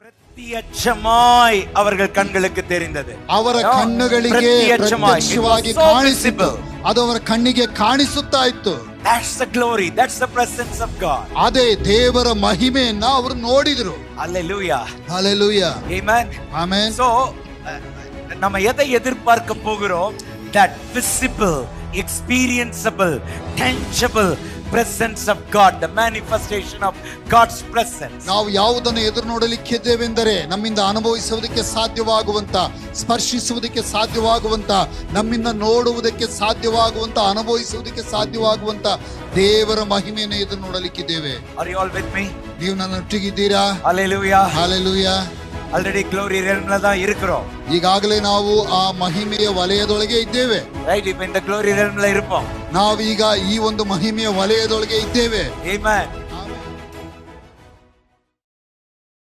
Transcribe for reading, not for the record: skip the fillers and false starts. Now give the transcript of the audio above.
ಪ್ರತ್ಯಕ್ಷಮಾಯ್ ಅವರ ಕಣ್ಣುಗಳಿಗೆ தெரிந்தது. ಅವರ ಕಣ್ಣುಗಳಿಗೆ ಪ್ರತ್ಯಕ್ಷವಾಗಿ ಕಾಣಿಸಿತು. ಅದು ಅವರ ಕಣ್ಣಿಗೆ ಕಾಣಿಸುತ್ತಾ ಇತ್ತು. That's the glory, that's the presence of God. ಅದೇ ದೇವರ ಮಹಿಮೆಯನ್ನ ಅವರು ನೋಡಿದರು. Hallelujah. Hallelujah. Amen. Amen. So நம்ம எதை எதிர்பார்க்க போகிறோம்? That visible, experienceable, tangible presence of God, the manifestation of God's presence. ನಾವು ಯಾವುದನ್ನು ಎದುರು ನೋಡಲಿಕ್ಕಿದ್ದೇವೆಂದರೆ ನಮ್ಮಿಂದ ಅನುಭವಿಸುವುದಕ್ಕೆ ಸಾಧ್ಯವಾಗುವಂತ, ಸ್ಪರ್ಶಿಸುವುದಕ್ಕೆ ಸಾಧ್ಯವಾಗುವಂತ, ನಮ್ಮಿಂದ ನೋಡುವುದಕ್ಕೆ ಸಾಧ್ಯವಾಗುವಂತ, ಅನುಭವಿಸುವುದಕ್ಕೆ ಸಾಧ್ಯವಾಗುವಂತ ದೇವರ ಮಹಿಮೆಯನ್ನು ಎದುರು ನೋಡಲಿಕ್ಕಿದ್ದೇವೆ. Are you all with me? ನೀವು ನನ್ನೊಟ್ಟಿಗಿದ್ದೀರಾ? Hallelujah. Hallelujah. Already glory realm ல தான் இருக்கிறோம். ಈಗಾಗಲೇ ನಾವು ಆ ಮಹಿಮೆಯ ವಲಯದೊಳಗೆ ಇದ್ದೇವೆ. ರೈಟ್, இப்போ இந்த ಗ್ಲೋರಿ ರೆಲ್ಮ್ ல இருப்போம். ನಾವೀಗ ಈ ಒಂದು ಮಹಿಮೆಯ ವಲಯದೊಳಗೆ ಇದ್ದೇವೆ. ಆಮೆನ್.